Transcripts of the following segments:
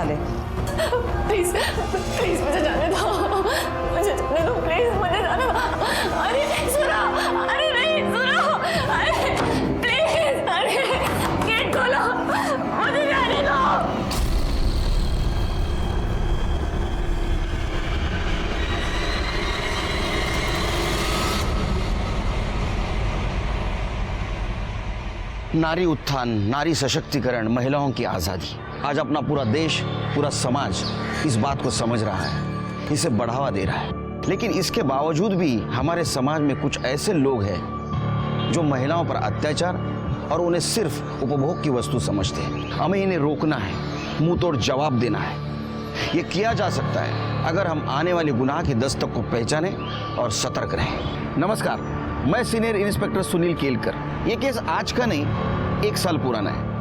वाले। Please please मुझे जाने दो, मुझे जाने दो, प्लीज मुझे जाने दो। अरे सुनो, अरे नहीं सुनो, अरे प्लीज, अरे गेट खोलो, मुझे जाने दो। नारी उत्थान, नारी सशक्तिकरण, महिलाओं की आज़ादी, आज अपना पूरा देश, पूरा समाज इस बात को समझ रहा है, इसे बढ़ावा दे रहा है। लेकिन इसके बावजूद भी हमारे समाज में कुछ ऐसे लोग हैं जो महिलाओं पर अत्याचार और उन्हें सिर्फ उपभोग की वस्तु समझते हैं। हमें इन्हें रोकना है, मुंह तोड़ जवाब देना है। ये किया जा सकता है अगर हम आने वाले गुनाह की दस्तक को पहचानें और सतर्क रहें। नमस्कार, मैं सीनियर इंस्पेक्टर सुनील केलकर। ये केस आज का नहीं, 1 साल पुराना है,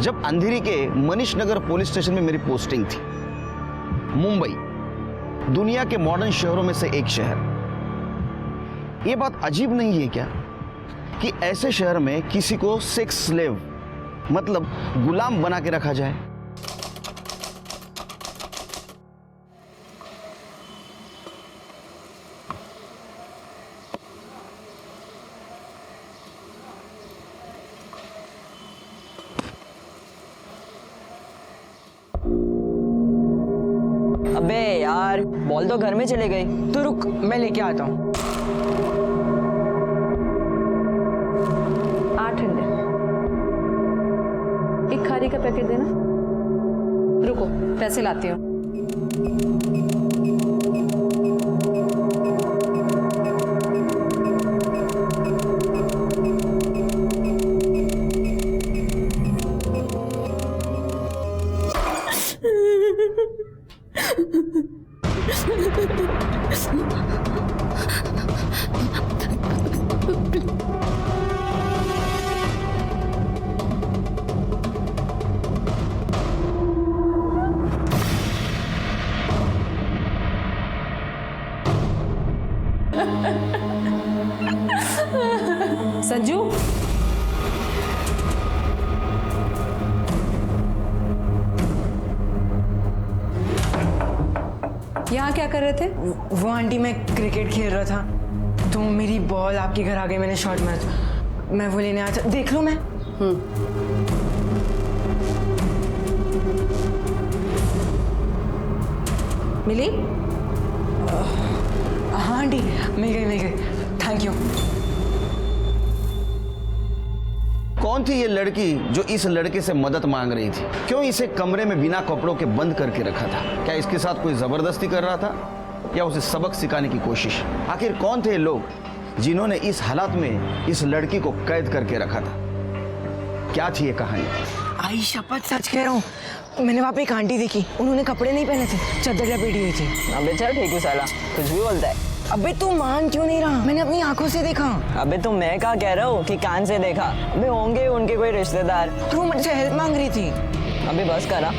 जब अंधेरी के मनीष नगर पुलिस स्टेशन में मेरी पोस्टिंग थी। मुंबई दुनिया के मॉडर्न शहरों में से एक शहर। ये बात अजीब नहीं है क्या कि ऐसे शहर में किसी को सेक्स स्लेव मतलब गुलाम बना के रखा जाए। अबे यार, बॉल तो घर में चले गई। तो रुक, मैं लेके आता हूँ। 8 अंडे, एक खारी का पैकेट देना। रुको, पैसे लाती हूँ। संजू, यहाँ क्या कर रहे थे? वो आंटी, मैं क्रिकेट खेल रहा था तो मेरी बॉल आपके घर आ गई। मैंने शॉट मैच, मैं वो लेने आया था। देख लो मैं। मिली? हाँ आंटी, मिल गई। Thank you. कौन थी ये लड़की जो इस लड़के से मदद मांग रही थी? क्यों इसे कमरे में बिना कपड़ों के बंद करके रखा था? क्या इसके साथ कोई जबरदस्ती कर रहा था या उसे सबक सिखाने की कोशिश? आखिर कौन थे लोग जिन्होंने इस हालात में इस लड़की को कैद करके रखा था? क्या थी ये कहानी? आई शपथ, सच कह रहा हूँ। मैंने वहाँ पे एक आंटी देखी, उन्होंने कपड़े नहीं पहने थे, चादर लपेटी हुई थी। अबे चल ठीक है साला, कुछ भी बोलता है। अबे तू मान क्यों नहीं रहा? मैंने अपनी आंखों से देखा। अबे तो मैं क्या कह रहा हूँ कि कान से देखा। अबे होंगे उनके कोई रिश्तेदार। वो मुझसे हेल्प मांग रही थी। अबे बस करा,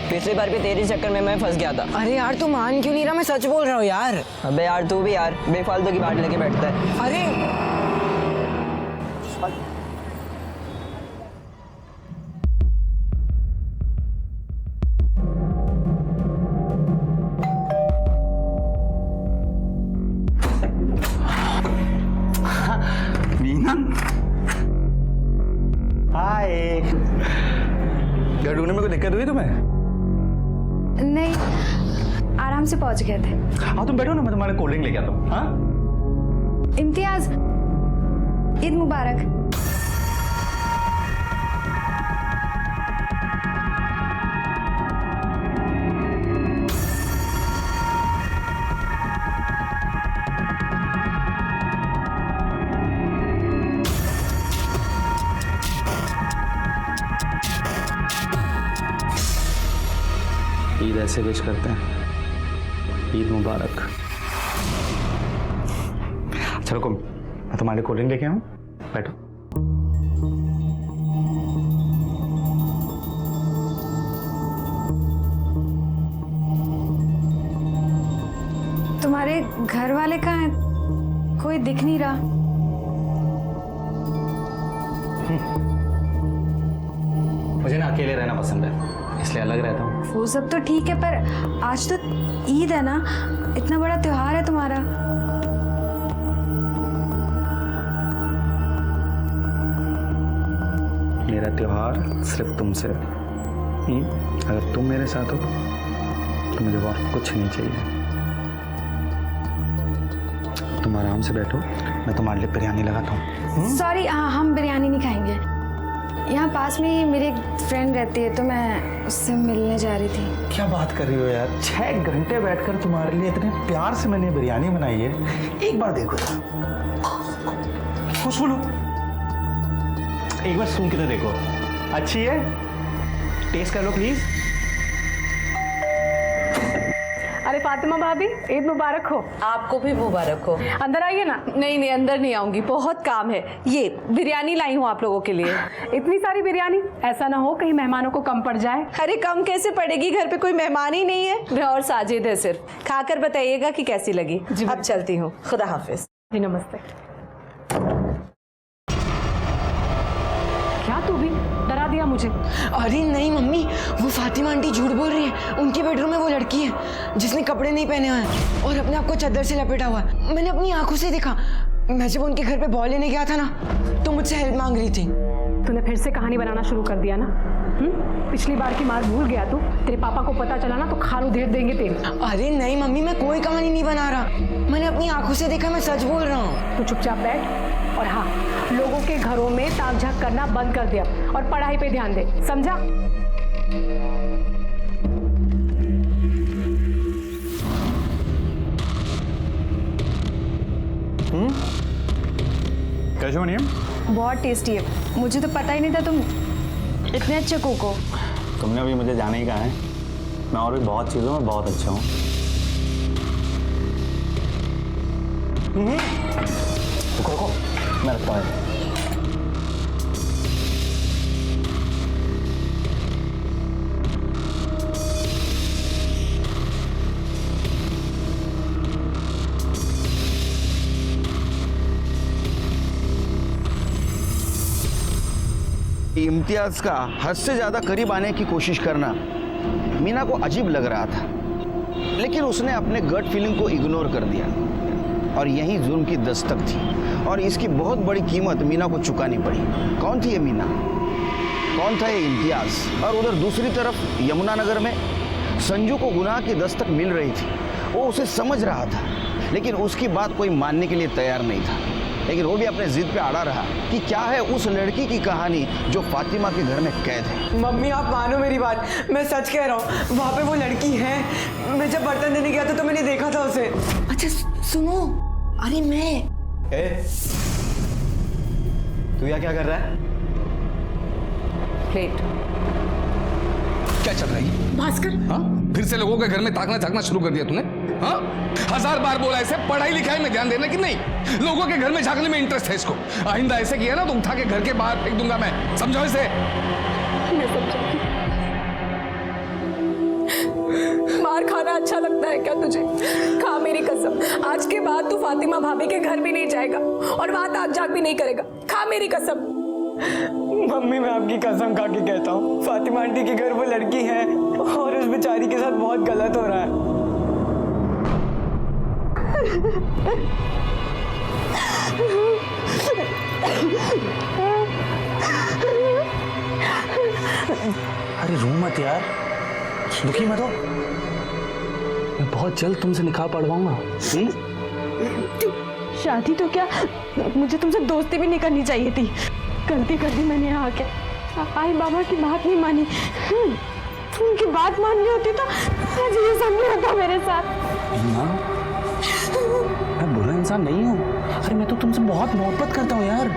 पिछली बार भी तेरे चक्कर में मैं फंस गया था। अरे यार, तू मान क्यों नहीं रहा? मैं सच बोल रहा हूँ यार। अबे यार, तू भी यार बेफालतू की बात लेके बैठता है। अरे मीना, हाय। घर ढूंढने में कोई दिक्कत हुई तुम्हें? नहीं, आराम से पहुंच गए थे। हाँ तुम बैठो ना, मैं तुम्हारे कोल्ड ड्रिंक लेके आता हूँ। हाँ इम्तियाज, ईद मुबारक। ईद ऐसे विश करते हैं, ईद मुबारक। अच्छा रुको, मैं तुम्हारे कोल्ड ड्रिंक लेके आऊँ, बैठो। तुम्हारे घर वाले कहाँ हैं? कोई दिख नहीं रहा। मुझे ना अकेले रहना पसंद है, इसलिए अलग रहता हूँ। वो सब तो ठीक है, पर आज तो ईद है ना, इतना बड़ा त्योहार है तुम्हारा। मेरा त्योहार सिर्फ तुमसे। अगर तुम मेरे साथ हो तो मुझे और कुछ नहीं चाहिए। तुम आराम से बैठो, मैं तुम्हारे लिए बिरयानी लगाता हूँ। सॉरी, हम बिरयानी नहीं खाएंगे। यहाँ पास में ही मेरी एक फ्रेंड रहती है, तो मैं उससे मिलने जा रही थी। क्या बात कर रही हो यार, 6 घंटे बैठकर तुम्हारे लिए इतने प्यार से मैंने बिरयानी बनाई है। एक बार देखो, खुशबू लो, एक बार सूंघ के तो देखो, अच्छी है, टेस्ट कर लो प्लीज। अरे फातिमा भाभी, ईद मुबारक हो। आपको भी मुबारक हो। अंदर आइए ना। नहीं, अंदर नहीं आऊंगी, बहुत काम है। ये बिरयानी लाई हूँ आप लोगों के लिए। इतनी सारी बिरयानी, ऐसा ना हो कहीं मेहमानों को कम पड़ जाए। अरे कम कैसे पड़ेगी, घर पे कोई मेहमान ही नहीं है, मैं और साजिद है सिर्फ। खाकर बताइएगा कि कैसी लगी। अब चलती हूँ, खुदा हाफिज। जी नमस्ते। क्या तू भी डरा दिया मुझे। अरे नहीं मम्मी, वो फातिमा आंटी झूठ बोल रही है। उनके बेडरूम में वो लड़की है जिसने कपड़े नहीं पहने हुए हैं और अपने आप को चादर से लपेटा हुआ है। मैंने अपनी आंखों से देखा। मैं जब उनके घर पे बॉल लेने गया था ना, तो मुझसे हेल्प मांग रही थी। तूने फिर से कहानी बनाना शुरू कर दिया ना। पिछली बार की मार भूल गया तू। तेरे पापा को पता चला ना तो खाल उधेड़ देंगे तेरी। अरे नहीं मम्मी, मैं कोई कहानी नहीं बना रहा। मैंने अपनी आंखों से देखा, मैं सच बोल रहा हूँ। तू चुपचाप बैठ और हाँ, लोगों के घरों में ताक झाक करना बंद कर दे अब, और पढ़ाई पे ध्यान दे, समझा? कैसे हो नियम? बहुत टेस्टी है। मुझे तो पता ही नहीं था तुम इतने अच्छे कुक हो। तुमने अभी मुझे जाने ही कहा है, मैं और भी बहुत चीज़ों में बहुत अच्छा हूँ। रुको, मैं रखता हूँ। इम्तियाज का हद से ज्यादा करीब आने की कोशिश करना मीना को अजीब लग रहा था, लेकिन उसने अपने गट फीलिंग को इग्नोर कर दिया और यही जुर्म की दस्तक थी और इसकी बहुत बड़ी कीमत मीना को चुकानी पड़ी। कौन थी ये मीना, कौन था ये इम्तियाज? और उधर दूसरी तरफ यमुनानगर में संजू को गुनाह की दस्तक मिल रही थी। वो उसे समझ रहा था, लेकिन उसकी बात कोई मानने के लिए तैयार नहीं था। लेकिन वो भी अपने जिद पे अड़ा रहा कि क्या है उस लड़की की कहानी जो फातिमा के घर में कैद है। मम्मी आप मानो मेरी बात, मैं सच कह रहा हूँ, वहाँ पे वो लड़की है। मैं जब बर्तन देने गया था तो मैंने देखा था उसे। अच्छा सुनो, अरे मैं तू यहाँ क्या कर रहा है? प्लेट। क्या चल रही है भास्कर? हाँ, फिर से लोगों के घर में ताकना झांकना शुरू कर दिया तूने? हाँ, 1000 बार बोला ऐसे पढ़ाई लिखाई में ध्यान देना कि नहीं, लोगों के घर में झांकने में इंटरेस्ट है इसको। आइंदा ऐसे किया ना तो उठा के घर के बाहर फेंक दूंगा मैं, समझो इसे? मैं समझाती। मार खाना अच्छा लगता है क्या तुझे? खा मेरी कसम, आज के बाद तू फातिमा भाभी के घर भी नहीं जाएगा और वहां ताक झाक भी नहीं करेगा। खा मेरी कसम। मम्मी मैं आपकी कसम खा के कहता हूँ, फातिमा आंटी के घर वो लड़की है और उस बेचारी के साथ बहुत गलत हो रहा है। अरे रो मत यार, दुखी मत हो, मैं बहुत जल्द तुमसे निकाह पढ़वाऊंगा। शादी तो क्या, मुझे तुमसे दोस्ती भी नहीं करनी चाहिए थी। गलती कर दी मैंने यहाँ के। आई बाबा की बात नहीं मानी। उनकी बात माननी होती तो आज ये सब नहीं होता मेरे साथ। मैं बुरा इंसान नहीं हूँ। अरे मैं तो तुमसे बहुत मोहब्बत करता हूँ यार,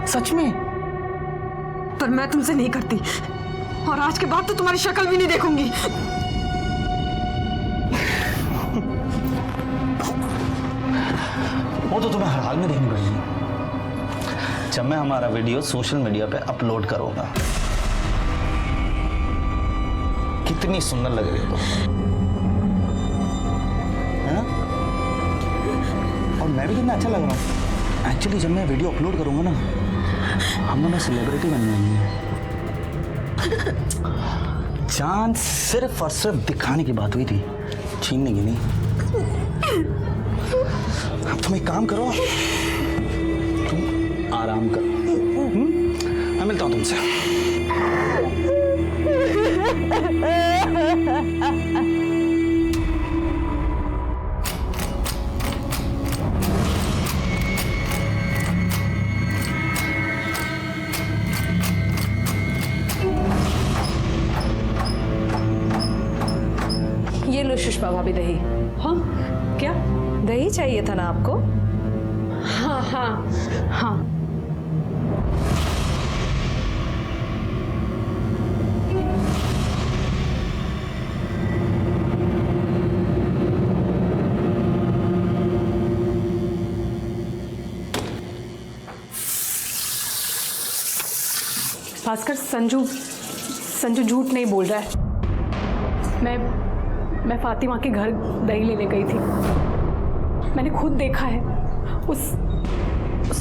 सच में। पर मैं तुमसे नहीं करती और आज के बाद तो तुम्हारी शक्ल भी नहीं देखूंगी। वो तो तुम्हें हर हाल में देखनी पड़ेगी। जब मैं हमारा वीडियो सोशल मीडिया पे अपलोड करूंगा, कितनी सुंदर लग रही हो है ना? और मैं भी कितना अच्छा लग रहा हूँ। एक्चुअली जब मैं वीडियो अपलोड करूंगा ना, हम दोनों सेलिब्रिटी बनने वाली हैं। जान सिर्फ और सिर्फ दिखाने की बात हुई थी, छीनने की नहीं। अब तुम एक काम करो, तुम आराम करो। मैं मिलता हूं तुमसे। ये लो सुषमा भाभी दही। हाँ क्या दही चाहिए था ना आपको? हाँ हाँ हाँ। भास्कर, संजू झूठ नहीं बोल रहा है। मैं फातिमा के घर दही लेने गई थी। मैंने खुद देखा है, उस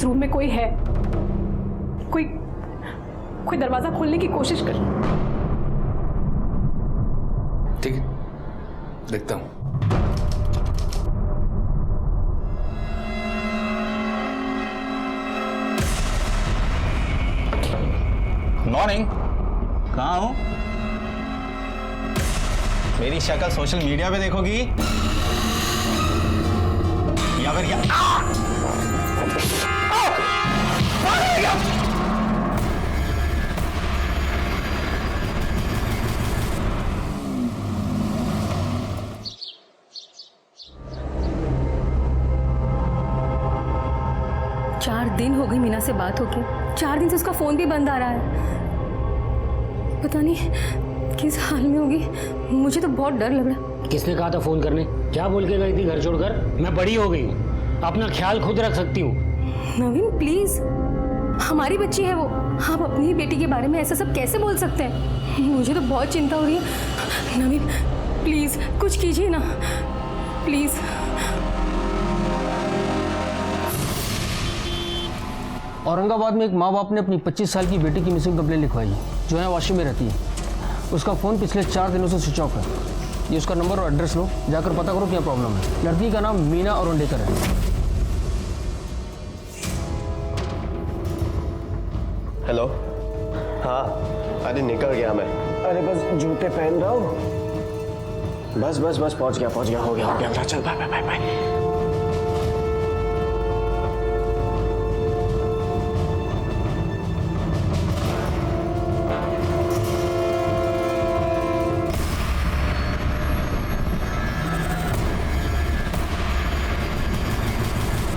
रूम में कोई है, कोई दरवाजा खोलने की कोशिश कर। ठीक है, देखता हूं। मॉर्निंग। कहाँ हो? मेरी शक्ल सोशल मीडिया पे देखोगी या फिर क्या? 4 दिन हो गई मीना से बात होके। 4 दिन से उसका फोन भी बंद आ रहा है। पता नहीं किस हाल में होगी। मुझे तो बहुत डर लग रहा है। किसने कहा था फोन करने? क्या बोल के गई थी घर छोड़कर? मैं बड़ी हो गई हूँ, अपना ख्याल खुद रख सकती हूँ। नवीन प्लीज, हमारी बच्ची है वो। आप अपनी ही बेटी के बारे में ऐसा सब कैसे बोल सकते हैं? मुझे तो बहुत चिंता हो रही है। नवीन प्लीज कुछ कीजिए ना, प्लीज। औरंगाबाद में एक माँ बाप ने अपनी 25 साल की बेटी की मिसिंग कंप्लेंट लिखवाई है, जो है वाशी में रहती है। उसका फ़ोन पिछले 4 दिनों से स्विच ऑफ है। ये उसका नंबर और एड्रेस लो, जाकर पता करो क्या प्रॉब्लम है। लड़की का नाम मीना अरोंडेकर है। हेलो। हाँ, अरे निकल गया मैं। अरे बस जूते पहन रहा हूँ। बस पहुँच गया, हो गया। चल बाय।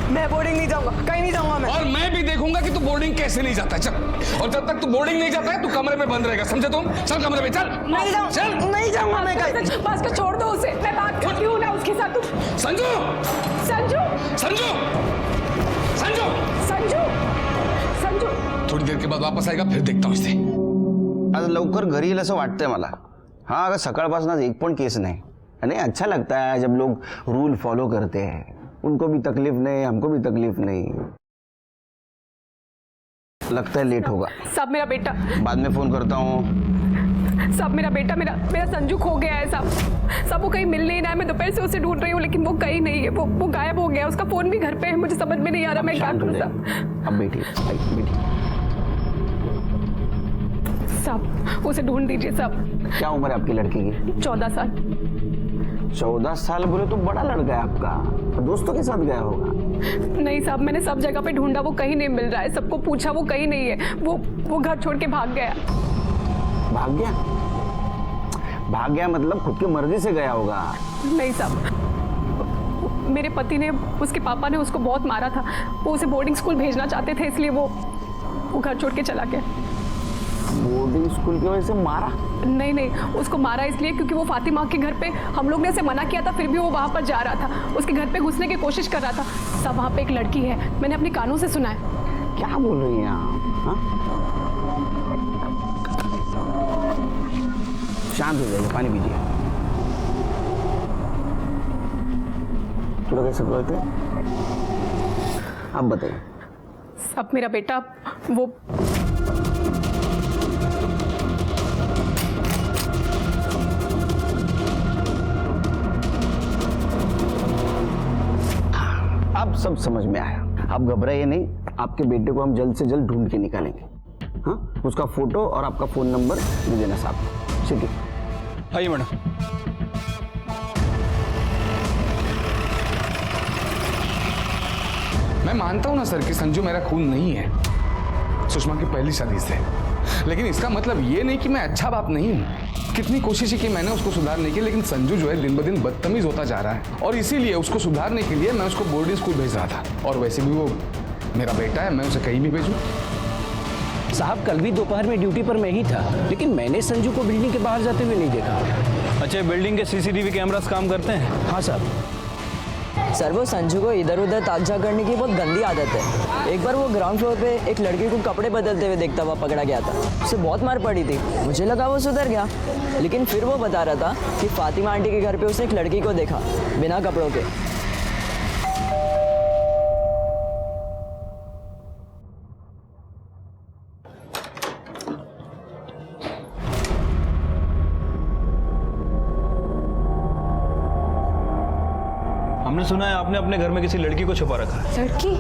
मैं बोर्डिंग नहीं जाऊंगा, कहीं नहीं जाऊंगा मैं। और मैं भी देखूंगा कि तू बोर्डिंग कैसे नहीं जाता। चल, और जब तक तू बोर्डिंग नहीं जाता है तू कमरे में बंद रहेगा, समझे तुम? चल कमरे में चल। नहीं जाऊंगा मैं कहीं। भास्कर छोड़ दो उसे, मैं बात करती हूँ ना उसके साथ। संजू। थोड़ी देर के बाद वापस आएगा, फिर देखता हूँ इसे। आज लवकर घरी येईल असं वाटतंय मला। हाँ, अगर सकाळपासून आज एक पण केस नहीं। नहीं, अच्छा लगता है जब लोग रूल फॉलो करते हैं। उनको भी तकलीफ नहीं, हमको भी तकलीफ नहीं। लगता है लेट होगा। सब मेरा बेटा। बाद में फोन करता हूँ। सब मेरा बेटा, मेरा संजू खो गया है। सब वो कहीं मिल नहीं रहा है। मैं दोपहर से उसे ढूंढ रही हूँ, लेकिन वो कहीं नहीं है। वो गायब हो गया। उसका फोन भी घर पे है। मुझे समझ में नहीं आ रहा मैं क्या करूँ। अब बैठिए। सब उसे ढूंढ दीजिए। सब। क्या उम्र है आपकी लड़की की? 14 साल। 14 साल बोले तो बड़ा लड़का है आपका। दोस्तों के साथ गया होगा। नहीं साहब, मैंने सब जगह पे ढूंढा, वो कहीं नहीं मिल रहा है। सबको पूछा, वो कहीं नहीं है। वो घर छोड़ के भाग गया। भाग गया मतलब खुद की मर्जी से गया होगा। नहीं साहब, मेरे पति ने, उसके पापा ने उसको बहुत मारा था। वो उसे बोर्डिंग स्कूल भेजना चाहते थे, इसलिए वो घर छोड़ के चला गया। बोर्डिंग स्कूल की वजह से मारा? नहीं, उसको मारा इसलिए क्योंकि वो फातिमा के घर पे, हम लोग ने उसे मना किया था, फिर भी वो वहाँ पर जा रहा था। उसके घर पे घुसने की कोशिश कर रहा था। सब वहाँ पे एक लड़की है, मैंने अपने कानों से सुना है। क्या बोल रही हैं आप? शांत हो जाइए, पानी पीजिए। थोड़ा कैसे बोलते हैं? आप बताइए। सब मेरा बेटा, वो सब समझ में आया। आप घबराइए नहीं, आपके बेटे को हम जल्द से जल्द ढूंढ के निकालेंगे। हाँ, उसका फोटो और आपका फोन नंबर दे देना साहब। ठीक है, आइए मैडम। मैं मानता हूं ना सर कि संजू मेरा खून नहीं है, सुषमा की पहली शादी से, लेकिन इसका मतलब ये नहीं कि मैं अच्छा बाप नहीं हूं। कितनी कोशिश की मैंने उसको सुधारने की, लेकिन संजू जो है दिन ब दिन बदतमीज होता जा रहा है, और इसीलिए उसको सुधारने के लिए मैं उसको बोर्डिंग स्कूल भेज रहा था। और वैसे भी वो मेरा बेटा है, मैं उसे कहीं भी भेजूं। साहब कल भी दोपहर में ड्यूटी पर मैं ही था, लेकिन मैंने संजू को बिल्डिंग के बाहर जाते हुए नहीं देखा। अच्छा, बिल्डिंग के सीसीटीवी कैमरास काम करते हैं? हाँ साहब। सर वो संजू को इधर उधर ताजा करने की बहुत गंदी आदत है। एक बार वो ग्राउंड फ्लोर पे एक लड़की को कपड़े बदलते हुए देखता हुआ पकड़ा गया था। उसे बहुत मार पड़ी थी, मुझे लगा वो सुधर गया, लेकिन फिर वो बता रहा था कि फातिमा आंटी के घर पे उसने एक लड़की को देखा बिना कपड़ों के। हमने सुना है आपने अपने घर में किसी लड़की को छुपा रखा है। लड़की?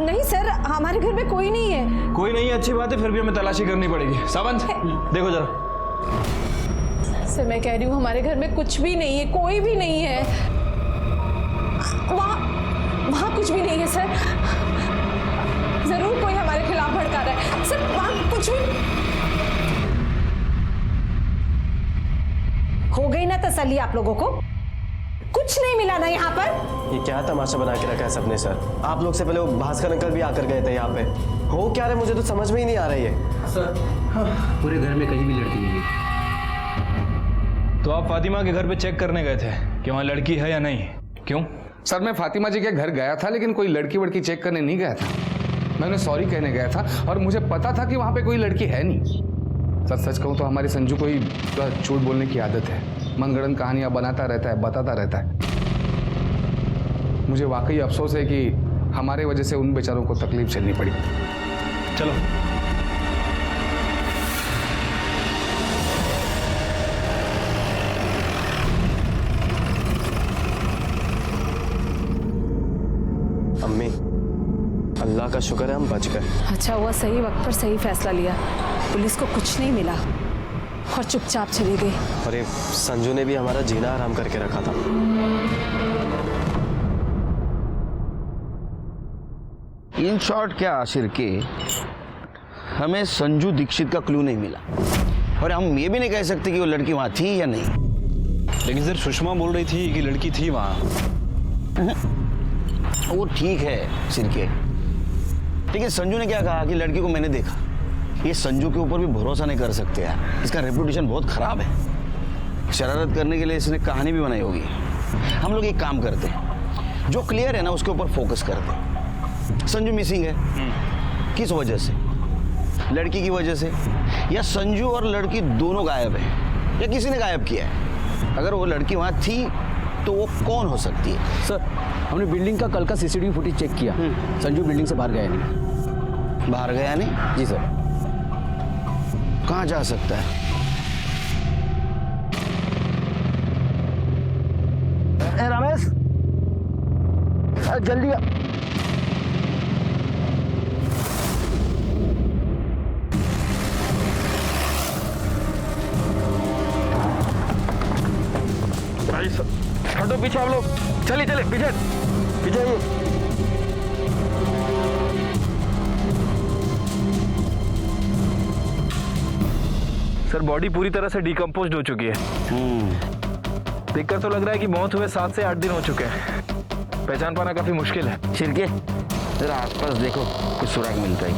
नहीं सर, हमारे घर में कोई नहीं है। कोई नहीं है, अच्छी बात है, फिर भी हमें तलाशी करनी पड़ेगी। सावंत देखो जरा। सर मैं कह रही हूँ हमारे घर में कुछ भी नहीं है, कोई भी नहीं है। वहाँ कुछ भी नहीं है सर। जरूर कोई हमारे खिलाफ भड़का रहा है सर, वहाँ कुछ भी। हो गई ना तसल्ली आप लोगों को? कुछ नहीं मिला ना यहाँ पर? ये क्या तमाशा बना के रखा है सबने सर? आप लोग से पहले वो भास्कर अंकल भी आकर गए थे यहाँ पे। हो क्या रहे मुझे तो समझ में ही नहीं आ रही है सर। हाँ, पूरे घर में कहीं भी लड़की नहीं है। तो आप फातिमा के घर पे चेक करने गए थे कि वहाँ लड़की है या नहीं? क्यों? सर मैं फातिमा जी के घर गया था, लेकिन कोई लड़की वड़की चेक करने नहीं गया था। मैं उन्हें सॉरी कहने गया था, और मुझे पता था कि वहाँ पे कोई लड़की है नहीं। सर सच कहूँ तो हमारे संजू को ही झूठ बोलने की आदत है, मनगढ़ंत कहानियां बनाता रहता है, बताता रहता है। मुझे वाकई अफसोस है कि हमारे वजह से उन बेचारों को तकलीफ झेलनी पड़ी। चलो अम्मी, अल्लाह का शुक्र है हम बच गए। अच्छा हुआ सही वक्त पर सही फैसला लिया। पुलिस को कुछ नहीं मिला और चुपचाप चली गई। और ये संजू ने भी हमारा जीना आराम करके रखा था। इन शॉर्ट क्या आशिर के, हमें संजू दीक्षित का क्लू नहीं मिला, और हम ये भी नहीं कह सकते कि वो लड़की वहां थी या नहीं। लेकिन सर सुषमा बोल रही थी कि लड़की थी वहां। वो ठीक है सिरके, लेकिन संजू ने क्या कहा कि लड़की को मैंने देखा। ये संजू के ऊपर भी भरोसा नहीं कर सकते यार, इसका रेपुटेशन बहुत खराब है। शरारत करने के लिए इसने कहानी भी बनाई होगी। हम लोग एक काम करते हैं, जो क्लियर है ना उसके ऊपर फोकस करते हैं। संजू मिसिंग है, किस वजह से? लड़की की वजह से, या संजू और लड़की दोनों गायब है, या किसी ने गायब किया है? अगर वो लड़की वहां थी तो वो कौन हो सकती है? सर हमने बिल्डिंग का कल का सीसीटीवी फुटेज चेक किया, संजू बिल्डिंग से बाहर गया नहीं। बाहर गया नहीं? जी सर। कहाँ जा सकता है? रमेश जल्दी आ। हटो पीछे आप लोग, चलिए चले पीछे पीछे आइए। सर बॉडी पूरी तरह से डिकम्पोज हो चुकी है। देखकर तो लग रहा है कि मौत हुए 7 से 8 दिन हो चुके हैं। पहचान पाना काफी मुश्किल है। छिड़के जरा आसपास देखो, कुछ सुराग मिलता है।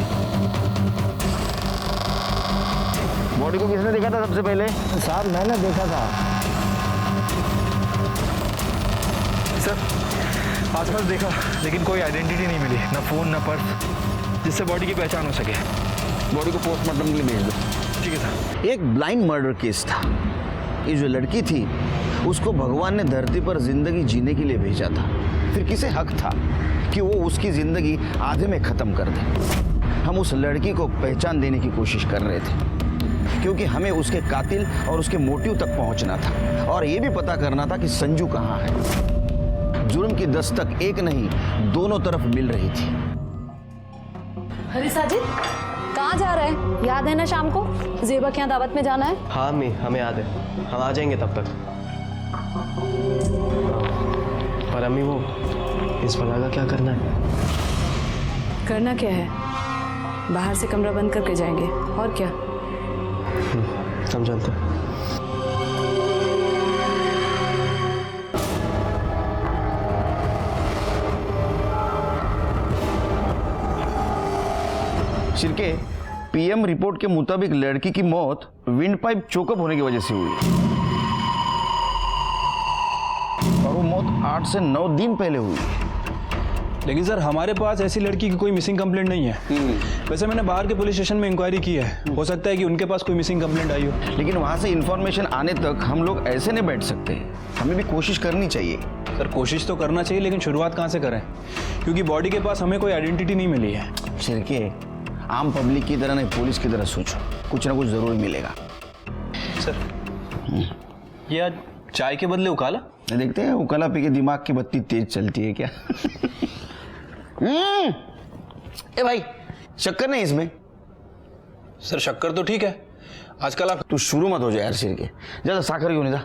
बॉडी को किसने देखा था सबसे पहले? साहब मैंने देखा था। सर आसपास देखा, लेकिन कोई आइडेंटिटी नहीं मिली, ना फोन ना पर्स जिससे बॉडी की पहचान हो सके। बॉडी को पोस्टमार्टम के लिए भेज दो। ठीक है सर। एक ब्लाइंड मर्डर केस था। ये जो लड़की थी उसको भगवान ने धरती पर जिंदगी जीने के लिए भेजा था, फिर किसे हक था कि वो उसकी जिंदगी आधे में खत्म कर दे। हम उस लड़की को पहचान देने की कोशिश कर रहे थे, क्योंकि हमें उसके कातिल और उसके मोटिव तक पहुंचना था, और ये भी पता करना था कि संजू कहाँ है। जुर्म की दस्तक एक नहीं दोनों तरफ मिल रही थी। अरे साजिद, कहाँ जा रहे हैं? याद है ना शाम को ज़ेबा के यहाँ दावत में जाना है? हाँ अम्मी, हमें याद है, हम आ जाएंगे तब तक। पर अम्मी वो इस बला का क्या करना है? करना क्या है? बाहर से कमरा बंद करके जाएंगे और क्या। हम चलते हैं। शिरके, पीएम रिपोर्ट के मुताबिक लड़की की मौत विंड पाइप चोकअप होने की वजह से हुई और वो मौत 8 से 9 दिन पहले हुई। लेकिन सर हमारे पास ऐसी लड़की की कोई मिसिंग कंप्लेंट नहीं है। वैसे मैंने बाहर के पुलिस स्टेशन में इंक्वायरी की है, हो सकता है कि उनके पास कोई मिसिंग कंप्लेंट आई हो। लेकिन वहां से इंफॉर्मेशन आने तक हम लोग ऐसे नहीं बैठ सकते, हमें भी कोशिश करनी चाहिए। सर कोशिश तो करना चाहिए, लेकिन शुरुआत कहाँ से करें, क्योंकि बॉडी के पास हमें कोई आइडेंटिटी नहीं मिली है। शिरके, आम पब्लिक की तरह नहीं पुलिस की तरह सोचो, कुछ ना कुछ जरूर मिलेगा। सर ये आज चाय के बदले उकाला? देखते हैं उकाला पी के दिमाग की बत्ती तेज चलती है क्या? ए भाई, शक्कर नहीं इसमें? सर शक्कर तो ठीक है, आजकल आप तू शुरू मत हो जाए यार शिरके, ज्यादा साकर क्यों नहीं था?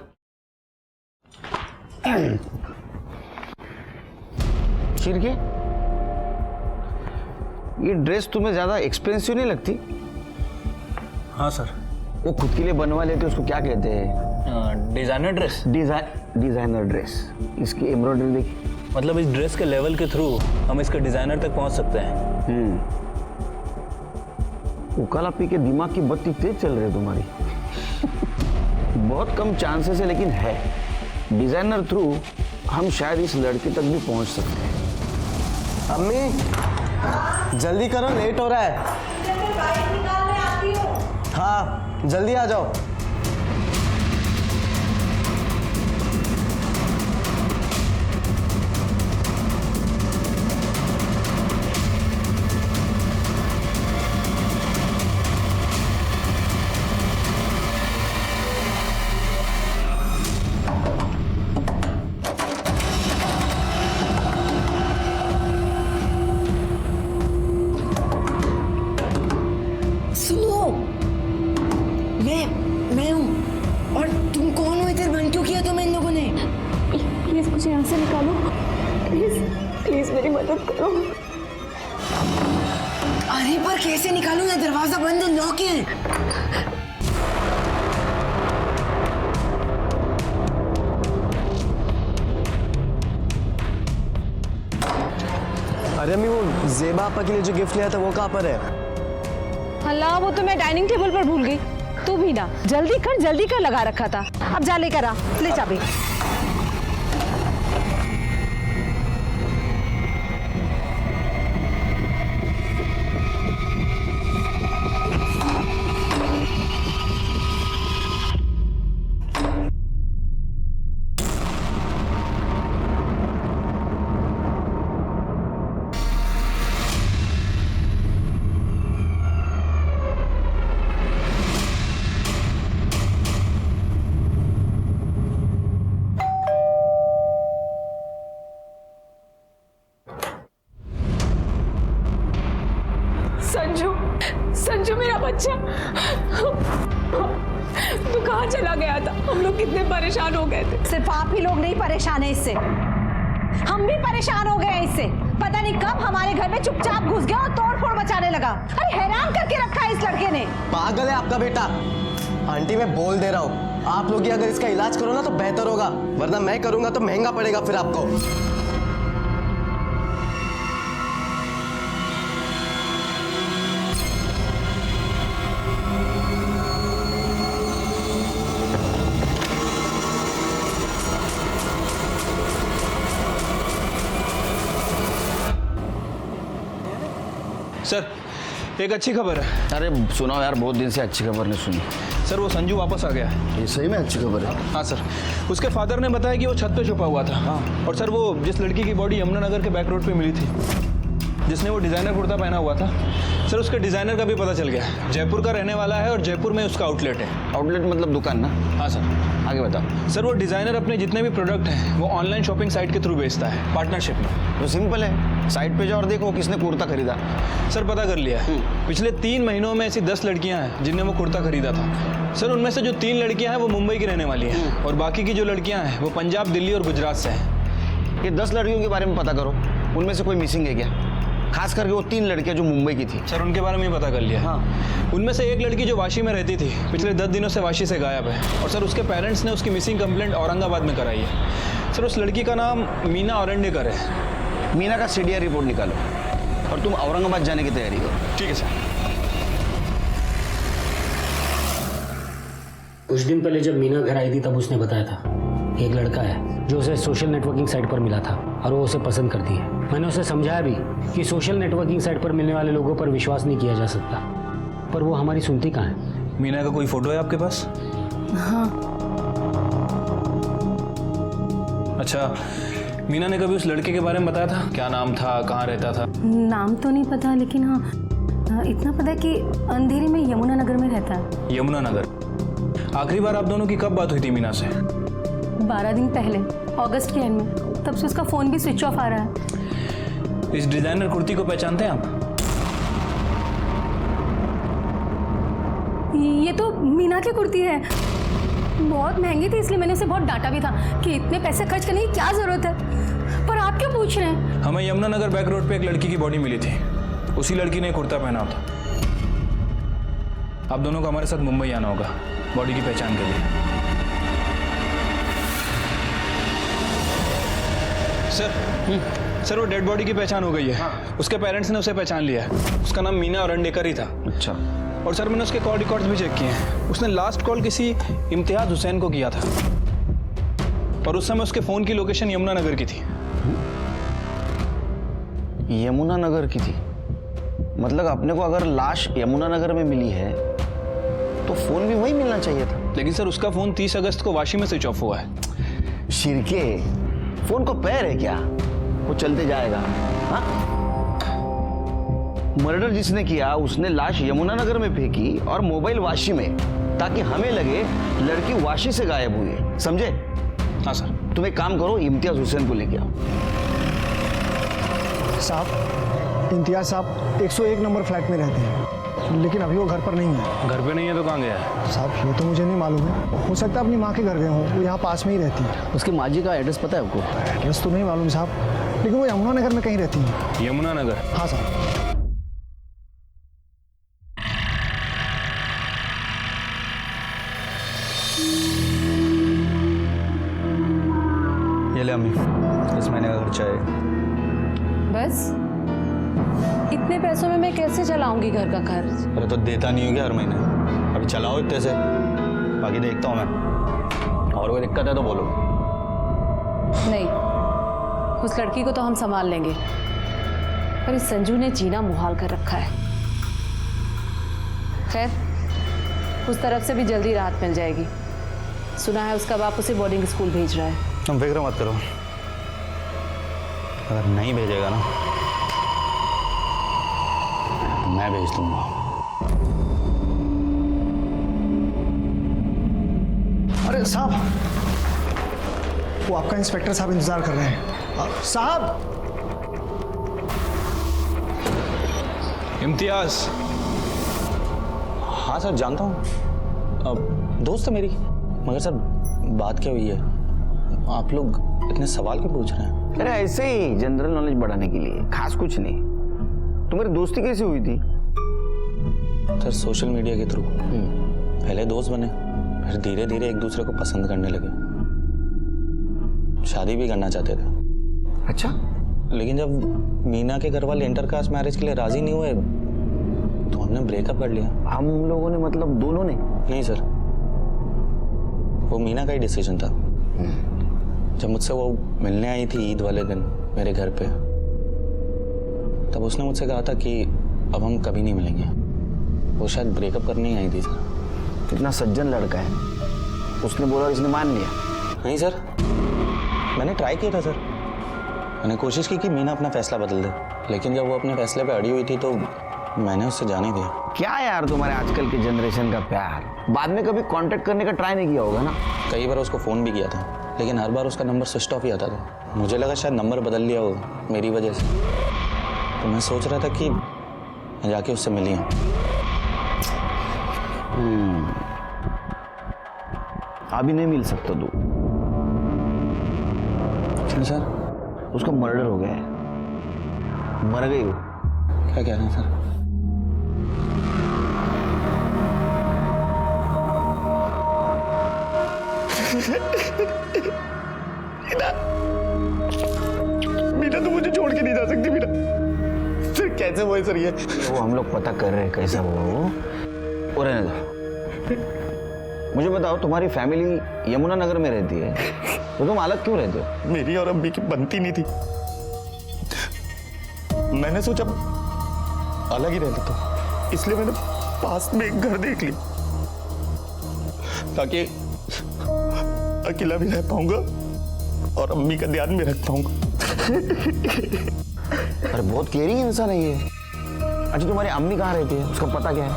शिरके, ये ड्रेस तुम्हें ज्यादा एक्सपेंसिव नहीं लगती? हाँ सर। वो खुद के लिए बनवा लेते उसको क्या कहते हैं? Designer dress. Designer dress. इसकी एम्ब्रॉयडरी देखी, मतलब इस ड्रेस के लेवल के थ्रू हम इसके डिजाइनर तक पहुंच सकते हैं। उकाला पी के दिमाग की बत्ती तेज चल रही है तुम्हारी। बहुत कम चांसेस है लेकिन है, डिजाइनर थ्रू हम शायद इस लड़के तक भी पहुंच सकते हैं। अम्मी जल्दी करो, लेट हो रहा है। हाँ जल्दी आ जाओ। सुनो, मैं हूँ। और तुम कौन हो? इधर बंद क्यों किया तुम्हें इन लोगों ने? प्लीज मुझे यहाँ से निकालो, प्लीज प्लीज मेरी मदद करो। अरे पर कैसे निकालूं? ना दरवाजा बंद है, लॉक है। अरे अम्मी वो ज़ेबा आपा के लिए जो गिफ्ट लिया था वो कहाँ पर है? अल्लाह, वो तो मैं डाइनिंग टेबल पर भूल गई। तू भी ना जल्दी कर लगा रखा था। अब जा लेकर आ, ले चाबी। संजू मेरा बच्चा, तू कहाँ चला गया था? हम लोग कितने परेशान हो गए थे। सिर्फ आप ही लोग नहीं परेशान है इससे, हम भी परेशान हो गए हैं इससे। पता नहीं कब हमारे घर में चुपचाप घुस गया और तोड़ फोड़ मचाने लगा। अरे हैरान करके रखा है इस लड़के ने। पागल है आपका बेटा। आंटी मैं बोल दे रहा हूँ, आप लोग ही अगर इसका इलाज करो ना तो बेहतर होगा, वरना मैं करूंगा तो महंगा पड़ेगा फिर आपको। सर एक अच्छी खबर है। अरे सुनाओ यार, बहुत दिन से अच्छी खबर नहीं सुनी। सर वो संजू वापस आ गया है। ये सही में अच्छी खबर है? हाँ सर, उसके फादर ने बताया कि वो छत पे छुपा हुआ था। हाँ। और सर वो जिस लड़की की बॉडी यमुनानगर के बैक रोड पे मिली थी, जिसने वो डिज़ाइनर कुर्ता पहना हुआ था सर, उसके डिज़ाइनर का भी पता चल गया। जयपुर का रहने वाला है और जयपुर में उसका आउटलेट है। आउटलेट मतलब दुकान ना? हाँ सर। आगे बताओ। सर वो डिज़ाइनर अपने जितने भी प्रोडक्ट हैं वो ऑनलाइन शॉपिंग साइट के थ्रू बेचता है, पार्टनरशिप में। तो सिंपल है, साइट पे जाओ और देखो किसने कुर्ता खरीदा। सर पता कर लिया है। पिछले 3 महीनों में ऐसी 10 लड़कियां हैं जिनने वो कुर्ता खरीदा था। सर उनमें से जो 3 लड़कियां हैं वो मुंबई की रहने वाली हैं और बाकी की जो लड़कियां हैं वो पंजाब, दिल्ली और गुजरात से हैं। ये 10 लड़कियों के बारे में पता करो, उनमें से कोई मिसिंग है क्या? खास करके वो 3 लड़कियां जो मुंबई की थी। सर उनके बारे में पता कर लिया। हाँ। उनमें से एक लड़की जो वाशी में रहती थी पिछले 10 दिनों से वाशी से गायब है और सर उसके पेरेंट्स ने उसकी मिसिंग कंप्लेंट औरंगाबाद में कराई है। सर उस लड़की का नाम मीना औरंडेकर है। मीना का सीडीआर रिपोर्ट निकालो और तुम औरंगाबाद जाने की तैयारी करो। ठीक है सर। कुछ दिन पहले जब मीना घर आई थी तब उसने बताया था कि एक लड़का है जो उसे सोशल नेटवर्किंग साइट पर मिला था और वो उसे पसंद करती है। मैंने उसे समझाया भी कि सोशल नेटवर्किंग साइट पर मिलने वाले लोगों पर विश्वास नहीं किया जा सकता, पर वो हमारी सुनती कहाँ है। मीना का कोई फोटो है आपके पास? हाँ। अच्छा, मीना ने कभी उस लड़के के बारे में बताया था? क्या नाम था, कहाँ रहता था? नाम तो नहीं पता, लेकिन हाँ इतना पता है कि अंधेरी में यमुना नगर में रहता है। यमुना नगर। आखिरी बार आप दोनों की कब बात हुई थी मीना से? 12 दिन पहले, अगस्त के एंड में। तब से उसका फ़ोन भी स्विच ऑफ आ रहा है। इस डिज़ाइनर कुर्ती को पहचानते हैं आप? ये तो मीना की कुर्ती है। बहुत महंगी थी इसलिए मैंने उसे बहुत डांटा भी था कि इतने पैसे खर्च करने की क्या ज़रूरत है, पर आप क्यों पूछ रहे हैं? हमें यमुना नगर बैक रोड पे एक लड़की की बॉडी मिली थी, उसी लड़की ने कुर्ता पहना था। आप दोनों को हमारे साथ मुंबई आना होगा बॉडी की पहचान के लिए। सर वो डेड बॉडी की पहचान हो गई है। हाँ। उसके पेरेंट्स ने उसे पहचान लिया है। उसका नाम मीना औरंडेकर ही था। अच्छा। और सर मैंने उसके कॉल रिकॉर्ड्स भी चेक किए हैं। उसने लास्ट कॉल किसी इम्तियाज हुसैन को किया था और उस समय उसके फ़ोन की लोकेशन यमुना नगर की थी। यमुना नगर की थी? मतलब अपने को अगर लाश यमुना नगर में मिली है तो फ़ोन भी वहीं मिलना चाहिए था। लेकिन सर उसका फ़ोन 30 अगस्त को वाशी में स्विच ऑफ हुआ है। शिरके, फोन को पैर है क्या? वो चलते जाएगा। हाँ? मर्डर जिसने किया उसने लाश यमुना नगर में फेंकी और मोबाइल वाशी में, ताकि हमें लगे लड़की वाशी से गायब हुई है। समझे? हाँ सर। तुम एक काम करो, इम्तियाज हुसैन को लेके आओ। साहब, इम्तियाज साहब 101 नंबर फ्लैट में रहते हैं, लेकिन अभी वो घर पर नहीं है। घर पे नहीं है तो कहाँ गया है? साहब ये तो मुझे नहीं मालूम है, हो सकता है अपनी माँ के घर गए हों, वो यहाँ पास में ही रहती है। उसकी माँ जी का एड्रेस पता है आपको? एड्रेस तो नहीं मालूम साहब, लेकिन वो यमुना नगर में कहीं रहती है। यमुना नगर? हाँ साहब। ये ले अम्मी, इस महीने का खर्चा है। बस इतने पैसों में मैं कैसे चलाऊंगी घर का खर्च? अरे तो देता नहीं हो क्या हर महीने? अभी चलाओ इतने से, बाकी देखता हूँ मैं। और कोई दिक्कत है तो बोलो। नहीं, उस लड़की को तो हम संभाल लेंगे, पर इस संजू ने जीना मुहाल कर रखा है। खैर उस तरफ से भी जल्दी राहत मिल जाएगी। सुना है उसका बाप उसे बोर्डिंग स्कूल भेज रहा है। तुम फिक्र मत करो, अगर नहीं भेजेगा ना मैं भेज दूंगा। अरे साहब, वो आपका इंस्पेक्टर साहब इंतजार कर रहे हैं। साहब। इम्तियाज। हाँ सर जानता हूँ, दोस्त है मेरी। मगर सर बात क्या हुई है? आप लोग इतने सवाल क्यों पूछ रहे हैं? अरे ऐसे ही जनरल नॉलेज बढ़ाने के लिए, खास कुछ नहीं। तुम्हारी दोस्ती कैसे हुई थी? सर सोशल मीडिया के थ्रू। पहले दोस्त बने, फिर धीरे धीरे एक दूसरे को पसंद करने लगे, शादी भी करना चाहते थे। अच्छा। लेकिन जब मीना के घर वाले इंटरकास्ट मैरिज के लिए राजी नहीं हुए तो हमने ब्रेकअप कर लिया। हम लोगों ने मतलब दोनों ने? नहीं सर, वो मीना का ही डिसीजन था। जब मुझसे वो मिलने आई थी ईद वाले दिन मेरे घर पे, तब उसने मुझसे कहा था कि अब हम कभी नहीं मिलेंगे। वो शायद ब्रेकअप करने ही आई थी सर। कितना सज्जन लड़का है। उसने बोला और इसने मान लिया? नहीं सर, मैंने ट्राई किया था सर। मैंने कोशिश की कि मीना अपना फैसला बदल दे, लेकिन जब वो अपने फैसले पे अड़ी हुई थी तो मैंने उससे जाने दिया। क्या यार तुम्हारे आजकल के जनरेशन का प्यार, बाद में कभी कांटेक्ट करने का ट्राई नहीं किया होगा ना? कई बार उसको फ़ोन भी किया था, लेकिन हर बार उसका नंबर स्विच ऑफ ही आता था। मुझे लगा शायद नंबर बदल लिया हो मेरी वजह से, तो मैं सोच रहा था कि मैं जाके उससे मिली हूँ। अभी नहीं मिल सकता तू। क्यों सर? उसका मर्डर हो गया है, मर गई वो। क्या कह रहे हैं सर? मीना तो मुझे छोड़ के नहीं जा सकती। मीना सर कैसे हुआ सर ये? वो हम लोग पता कर रहे हैं कैसा हुआ वो। और रहने दो। मुझे बताओ, तुम्हारी फैमिली यमुना नगर में रहती है तो तुम अलग क्यों रहते हो? मेरी और अम्मी की बनती नहीं थी, मैंने सोचा अलग ही रह लेता हूं, इसलिए मैंने पास में एक घर देख लिया ताकि अकेला भी रह पाऊंगा और अम्मी का ध्यान भी रख पाऊंगा। अरे बहुत केयरिंग इंसान है ये। अच्छा तुम्हारी अम्मी कहाँ रहती है, उसका पता क्या है?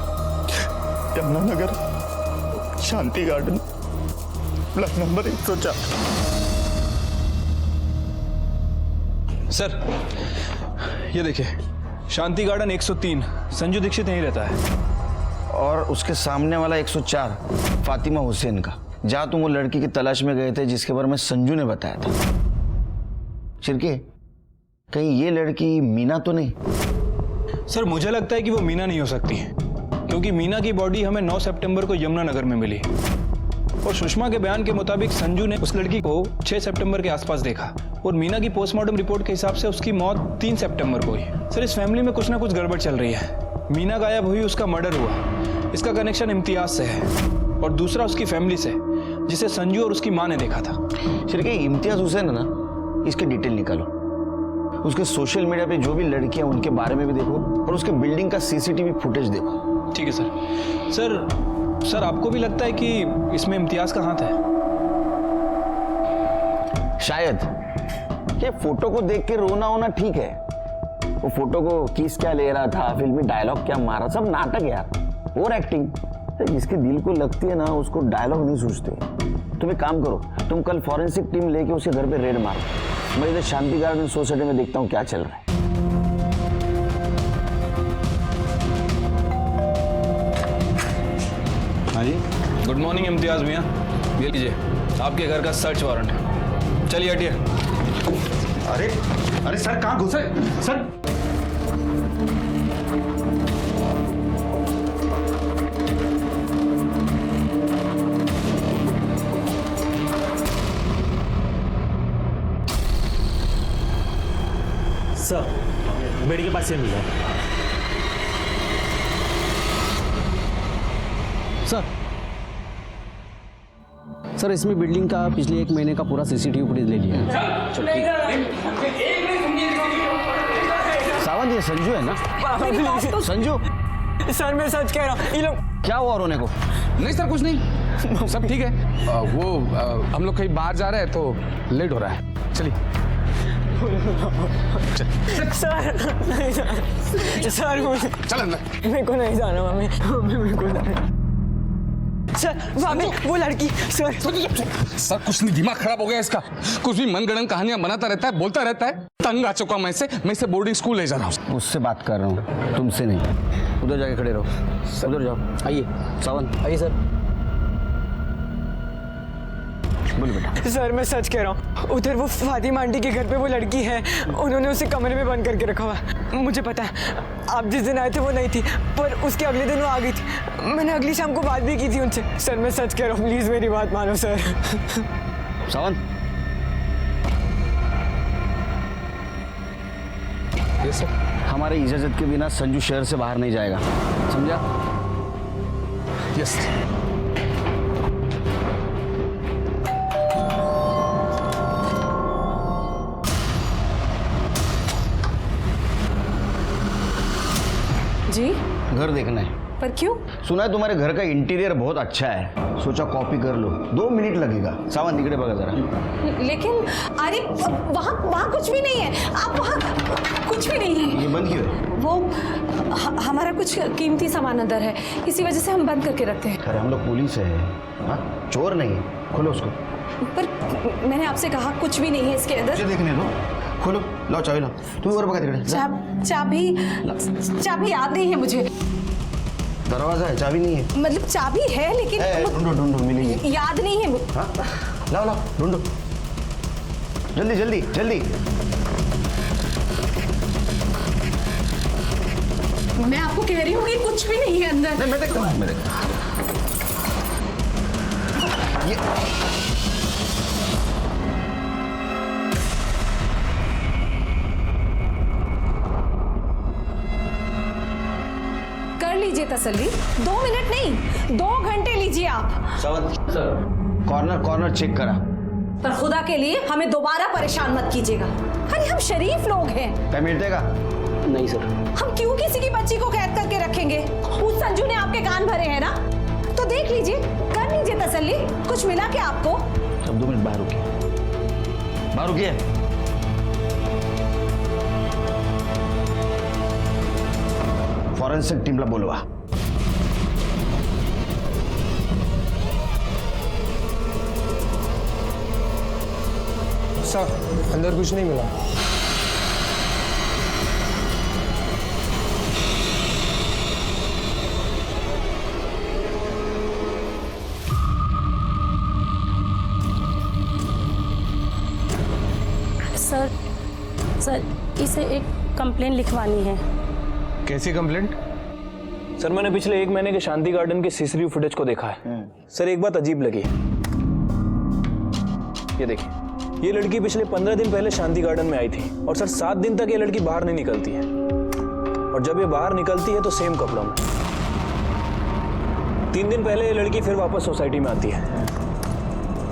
यमुना नगर, शांति गार्डन, ब्लॉक नंबर 104। सर ये देखिए, शांति गार्डन 103, संजू दीक्षित यहीं रहता है। और उसके सामने वाला 104 फातिमा हुसैन का, जहां तुम वो लड़की की तलाश में गए थे जिसके बारे में संजू ने बताया था। शिरके, कहीं ये लड़की मीना तो नहीं? सर मुझे लगता है कि वो मीना नहीं हो सकती, क्योंकि मीना की बॉडी हमें 9 सितंबर को यमुना नगर में मिली और सुषमा के बयान के मुताबिक संजू ने उस लड़की को 6 सितंबर के आसपास देखा और मीना की पोस्टमार्टम रिपोर्ट के हिसाब से उसकी मौत 3 सितंबर को हुई। सर इस फैमिली में कुछ ना कुछ गड़बड़ चल रही है। मीना गायब हुई, उसका मर्डर हुआ, इसका कनेक्शन इम्तियाज से है और दूसरा उसकी फैमिली से, जिसे संजू और उसकी माँ ने देखा था। शिरके, इम्तियाज हुसैन है ना, इसके डिटेल निकालो। उसके सोशल मीडिया पे जो भी लड़कियां उनके बारे में भी देखो और उसके बिल्डिंग का सीसीटीवी फुटेज देखो। ठीक है सर। सर आपको भी लगता है कि इसमें इम्तियाज का हाथ है? शायद। ये फोटो को देख के रोना होना ठीक है, वो फोटो को किस क्या ले रहा था, फिल्मी डायलॉग क्या मारा, सब नाटक यार और एक्टिंग। जिसके दिल को लगती है ना उसको डायलॉग नहीं सूझते। तुम एक काम करो, तुम कल फॉरेंसिक टीम लेके उसके घर पे रेड मारो। मैं इधर शांति गार्डन सोसाइटी में देखता हूँ क्या चल रहा है। हाँ जी, गुड मॉर्निंग इम्तियाज मियाँ, ये लीजिए आपके घर का सर्च वारंट। चलिए हटिए। अरे अरे सर कहाँ घुसे सर? सर बेड के पास से मिला। सर इसमें बिल्डिंग का पिछले 1 महीने का पूरा सीसीटीवी फुटेज ले लिया है। सावंत, ये संजू है ना? संजू सर मैं सच कह रहा हूँ। ये लोग क्या हुआ रोने को? नहीं सर कुछ नहीं, सब ठीक है। हम लोग कहीं बाहर जा रहे हैं तो लेट हो रहा है, चलिए। सर चल अंदर। मेरे को नहीं जाना मम्मी, मेरे को नहीं। सर वो लड़की। सर कुछ नहीं, दिमाग खराब हो गया इसका। कुछ भी मनगढ़ंत कहानियां बनाता रहता है, बोलता रहता है। तंग आ चुका मैं इसे बोर्डिंग स्कूल ले जा रहा हूँ। उससे बात कर रहा हूँ, तुमसे नहीं। उधर जाके खड़े रहो, उधर जाओ। आइए सावंत आइए सर। बोलो बेटा। सर मैं सच कह रहा हूँ, उधर वो फातिमा आंटी के घर पे वो लड़की है, उन्होंने उसे कमरे में बंद करके रखा हुआ। मुझे पता है आप जिस दिन आए थे वो नहीं थी, पर उसके अगले दिन वो आ गई थी। मैंने अगली शाम को बात भी की थी उनसे। सर मैं सच कह रहा हूँ, प्लीज मेरी बात मानो सर। सावंत, ये सर हमारे इजाजत के बिना संजू शहर से बाहर नहीं जाएगा, समझा? यस। जी घर देखना है। पर क्यों? सुना है तुम्हारे घर का इंटीरियर बहुत अच्छा है, सोचा कॉपी कर लो, 2 मिनट लगेगा। सावन निकले बगा जरा। लेकिन अरे वहाँ कुछ भी नहीं है, आप वहाँ कुछ भी नहीं है। ये बंद क्यों है? वो हमारा कुछ कीमती सामान अंदर है, इसी वजह से हम बंद करके रखते हैं। अरे हम लोग पुलिस है, हाँ चोर नहीं, खोलो उसको। पर मैंने आपसे कहा कुछ भी नहीं है इसके अंदर। मुझे देखने दो, खोलो, लाओ चाबी लाओ। तुम और बगा तिकड़े। चाबी याद नहीं है मुझे। दरवाजा है, चाबी नहीं है। मतलब चाबी है लेकिन ढूंढो मिलेगी। याद नहीं है। हाँ लाओ ढूंढो, जल्दी जल्दी जल्दी। मैं आपको कह रही हूँ कि कुछ भी नहीं है अंदर। नहीं मैं देखता हूँ, ये कर लीजिए तसल्ली, 2 मिनट नहीं 2 घंटे लीजिए आप। सर कॉर्नर चेक करा, पर खुदा के लिए हमें दोबारा परेशान मत कीजिएगा। अरे हम शरीफ लोग हैं। पेमेंट देगा? नहीं सर। हम क्यों किसी की बच्ची को कैद करके रखेंगे? उस संजू ने आपके कान भरे हैं ना, तो देख लीजिए, कर लीजिए तसल्ली। कुछ मिला क्या आपको? अब 2 मिनट बाहर रुकिए। फॉरेंसिक टीमला बोलवा। सर अंदर कुछ नहीं मिला। सर इसे एक कंप्लेंट लिखवानी है। कैसी कंप्लेंट? सर मैंने पिछले 1 महीने के शांति गार्डन के सीसीटीवी फुटेज को देखा है। सर एक बात अजीब लगी। ये देखिए, ये लड़की पिछले 15 दिन पहले शांति गार्डन में आई थी और सर 7 दिन तक ये लड़की बाहर नहीं निकलती है, और जब ये बाहर निकलती है तो सेम कपड़ों में। 3 दिन पहले ये लड़की फिर वापस सोसाइटी में आती है,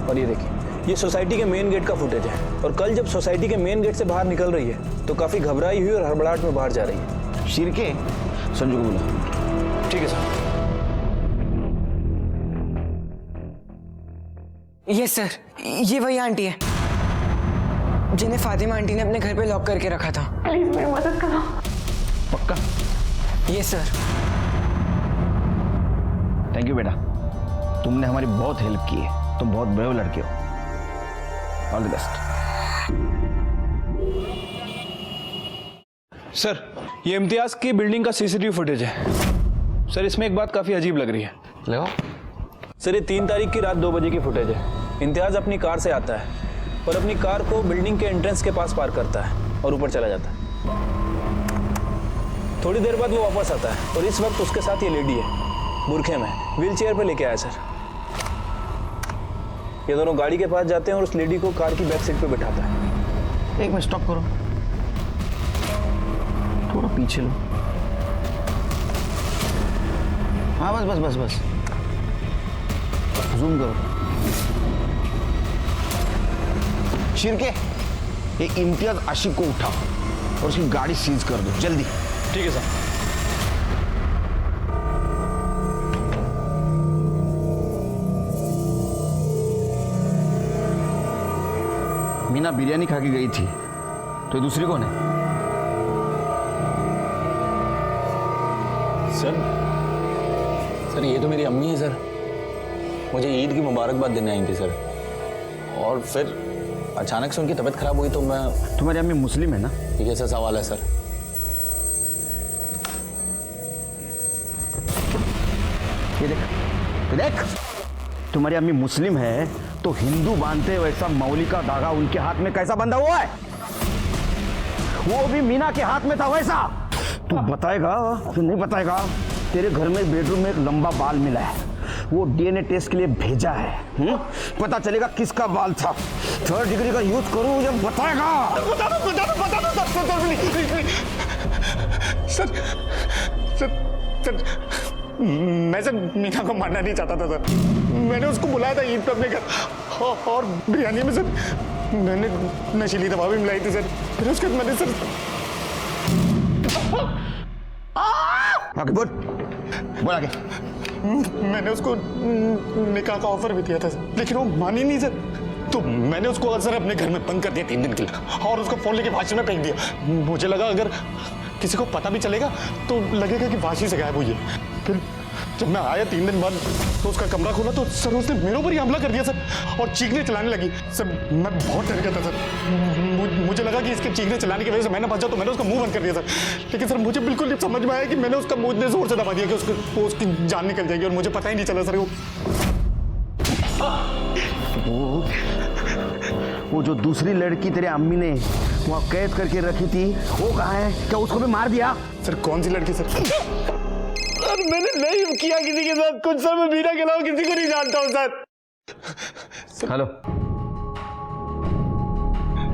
और ये देखिए, ये सोसाइटी के मेन गेट का फुटेज है। और कल जब सोसाइटी के मेन गेट से बाहर निकल रही है तो काफी घबराई हुई और हड़बड़ाहट में बाहर जा रही है। शिरके संजू को बोला। ठीक है सर। यस सर, ये वही आंटी है जिन्हें फातिमा आंटी ने अपने घर पे लॉक करके रखा था। प्लीज मेरी मदद करो। पक्का? Yes sir. थैंक यू बेटा, तुमने हमारी बहुत हेल्प की है, तुम बहुत ब्रेव लड़के हो। All the best. सर ये इम्तियाज की बिल्डिंग का सीसीटीवी फुटेज है। सर इसमें एक बात काफी अजीब लग रही है। लगाओ। सर ये 3 तारीख की रात 2 बजे की फुटेज है। इम्तियाज अपनी कार से आता है और अपनी कार को बिल्डिंग के एंट्रेंस के पास पार्क करता है और ऊपर चला जाता है। थोड़ी देर बाद वो वापस आता है और इस वक्त उसके साथ ये लेडी है, बुरखे में, व्हील चेयर पे लेके आया सर। ये दोनों गाड़ी के पास जाते हैं और उस लेडी को कार की बैक सीट पे बिठाता है। एक मिनट स्टॉप करो, थोड़ा पीछे लो। हाँ बस जूम करो। शिरके, ये इम्तियाज आशिक को उठाओ और उसकी गाड़ी सीज कर दो जल्दी। ठीक है सर। मीना बिरयानी खा के गई थी, तो दूसरी कौन है? सर ये तो मेरी अम्मी है सर। मुझे ईद की मुबारकबाद देने आई थी सर, और फिर अचानक से उनकी तबीयत खराब हुई तो मैं। तुम्हारी अम्मी मुस्लिम है ना? ये कैसा सवाल है सर? ये देख, तुम्हारी अम्मी मुस्लिम है तो हिंदू बांधते वैसा मौली का धागा उनके हाथ में कैसा बंधा हुआ है? वो भी मीना के हाथ में था वैसा। तू बताएगा कि नहीं बताएगा? तेरे घर में बेडरूम में एक लंबा बाल मिला है, वो डीएनए टेस्ट के लिए भेजा है। पता चलेगा किसका बाल था। 3rd डिग्री का यूज करूं जब बताएगा। बता दो सर, मैं सर मीना को मारना नहीं चाहता था सर। मैंने उसको बुलाया था ईद पे अपने घर, और बिरयानी में सर मैंने नशीली दवा भी मिलाई थी सर। फिर उसके बाद मैंने सर आगे बोल। बोला के मैंने उसको निकाह का ऑफर भी दिया था सर, लेकिन वो मानी नहीं सर। तो मैंने उसको सर अपने घर में बंद कर दिया 3 दिन के लिए और उसका फोन लेके वाशी में फेंक दिया। मुझे लगा अगर किसी को पता भी चलेगा तो लगेगा कि वाशी से गायब हुई है। फिर जब मैं आया 3 दिन बाद तो उसका कमरा खोला तो सर उसने मेरे ऊपर ही हमला कर दिया सर, और चीखने चलाने लगी सर। मैं बहुत डर गया था सर, मुझे लगा कि इसके चीखने चलाने की वजह से मैंने बचा तो मैंने उसका मुंह बंद कर दिया सर। लेकिन सर मुझे बिल्कुल नहीं समझ में आया कि मैंने उसका मुंह इतने जोर से दबा दिया कि उसकी जान निकल जाएगी, और मुझे पता ही नहीं चला सर। वो जो दूसरी लड़की तेरे अम्मी ने वहाँ कैद करके रखी थी वो कहाँ है? क्या उसको भी मार दिया? सर कौन सी लड़की सर? सर मैंने नहीं किया किसी के साथ कुछ सर, मैं मीना के अलावा किसी को नहीं जानता हूँ सर। हेलो,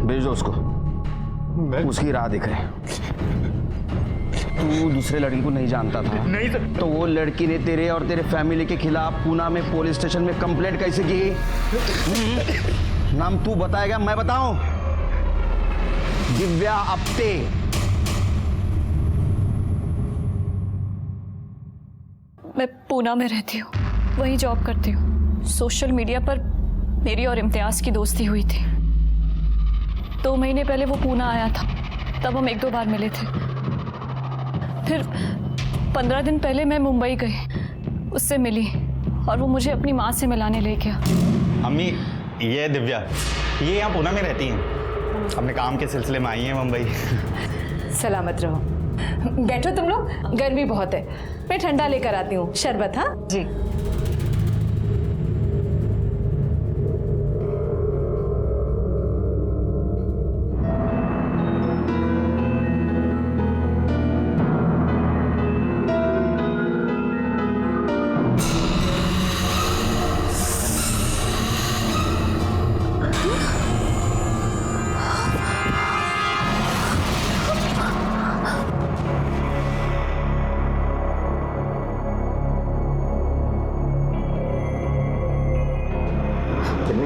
भेज दो उसको, उसकी राह दिख रहे। तू दूसरे लड़की को नहीं जानता था? नहीं सर। तो वो लड़की ने तेरे और तेरे फैमिली के खिलाफ पूना में पुलिस स्टेशन में कंप्लेंट कैसे की? नाम तू बताएगा मैं बताऊं? दिव्या आप्टे। मैं पूना में रहती हूँ, वहीं जॉब करती हूँ। सोशल मीडिया पर मेरी और इम्तियाज़ की दोस्ती हुई थी। 2 महीने पहले वो पूना आया था, तब हम 1-2 बार मिले थे। फिर 15 दिन पहले मैं मुंबई गई, उससे मिली और वो मुझे अपनी माँ से मिलाने ले गया। अम्मी ये दिव्या, ये यहाँ पूना में रहती हैं, अपने काम के सिलसिले में आई हैं मुंबई। सलामत रहो। बैठो तुम लोग, गर्मी बहुत है, मैं ठंडा लेकर आती हूँ। शरबत? हाँ जी।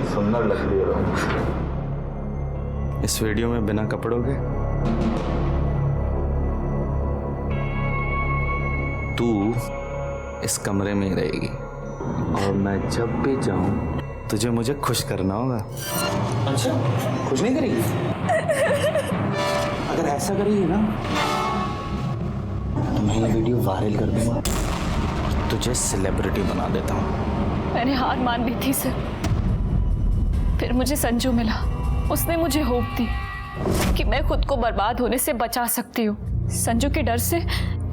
सुंदर लग रही हो इस वीडियो में बिना कपड़ों के। तू इस कमरे में ही रहेगी और मैं जब भी जाऊं तुझे मुझे खुश करना होगा। अच्छा, खुश नहीं करेगी? अगर ऐसा करेगी ना तो मैं ये वीडियो वायरल कर दूंगा, तुझे सेलिब्रिटी बना देता हूँ। मैंने हार मान ली थी सर, फिर मुझे संजू मिला। उसने मुझे होप दी कि मैं खुद को बर्बाद होने से बचा सकती हूँ। संजू के डर से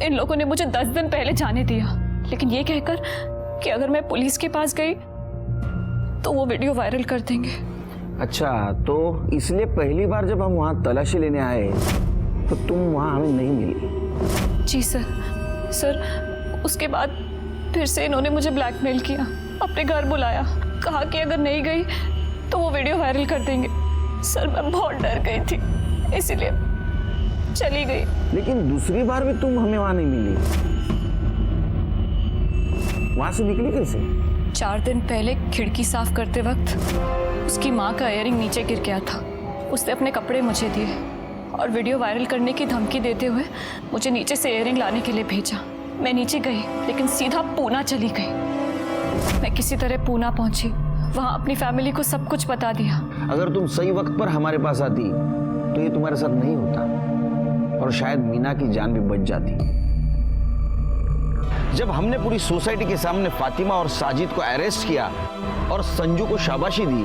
इन लोगों ने मुझे 10 दिन पहले जाने दिया, लेकिन ये कहकर कि अगर मैं पुलिस के पास गई तो वो वीडियो वायरल कर देंगे। अच्छा, तो इसलिए पहली बार जब हम वहाँ तलाशी लेने आए तो तुम वहाँ हमें नहीं मिली? जी सर, उसके बाद फिर से इन्होंने मुझे ब्लैकमेल किया, अपने घर बुलाया, कहा कि अगर नहीं गई तो वो वीडियो वायरल कर देंगे। सर मैं बहुत डर गई थी, इसीलिए चली गई। लेकिन दूसरी बार भी तुम हमें वहां नहीं मिली, वहां से निकली कैसे? 4 दिन पहले खिड़की साफ करते वक्त उसकी माँ का इयररिंग नीचे गिर गया था। उसने अपने कपड़े मुझे दिए और वीडियो वायरल करने की धमकी देते हुए मुझे नीचे से इयररिंग लाने के लिए भेजा। मैं नीचे गई लेकिन सीधा पूना चली गई। मैं किसी तरह पूना पहुंची, वहां अपनी फैमिली को सब कुछ बता दिया। अगर तुम सही वक्त पर हमारे पास आती तो ये तुम्हारे साथ नहीं होता और शायद मीना की जान भी बच जाती। जब हमने पूरी सोसाइटी के सामने फातिमा और साजिद को अरेस्ट किया और संजू को शाबाशी दी,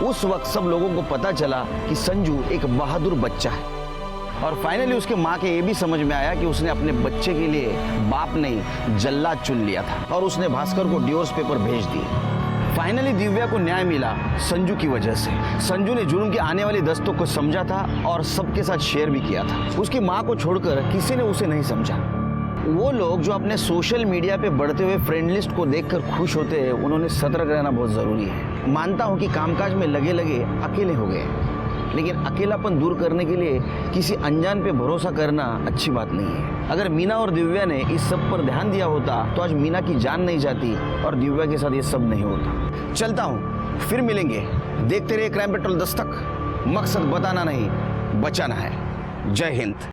उस वक्त सब लोगों को पता चला कि संजू एक बहादुर बच्चा है। और फाइनली उसके माँ के ये भी समझ में आया कि उसने अपने बच्चे के लिए बाप नहीं जल्लाद चुन लिया था और उसने भास्कर को डिवोर्स पेपर भेज दिए। फाइनली दिव्या को न्याय मिला संजू की वजह से। संजू ने जुर्म की आने वाली दस्तों को समझा था और सबके साथ शेयर भी किया था। उसकी माँ को छोड़कर किसी ने उसे नहीं समझा। वो लोग जो अपने सोशल मीडिया पे बढ़ते हुए फ्रेंड लिस्ट को देखकर खुश होते हैं, उन्होंने सतर्क रहना बहुत जरूरी है। मानता हूँ कि कामकाज में लगे लगे अकेले हो गए, लेकिन अकेलापन दूर करने के लिए किसी अनजान पे भरोसा करना अच्छी बात नहीं है। अगर मीना और दिव्या ने इस सब पर ध्यान दिया होता तो आज मीना की जान नहीं जाती और दिव्या के साथ ये सब नहीं होता। चलता हूँ, फिर मिलेंगे। देखते रहिए क्राइम पेट्रोल दस्तक। मकसद बताना नहीं, बचाना है। जय हिंद।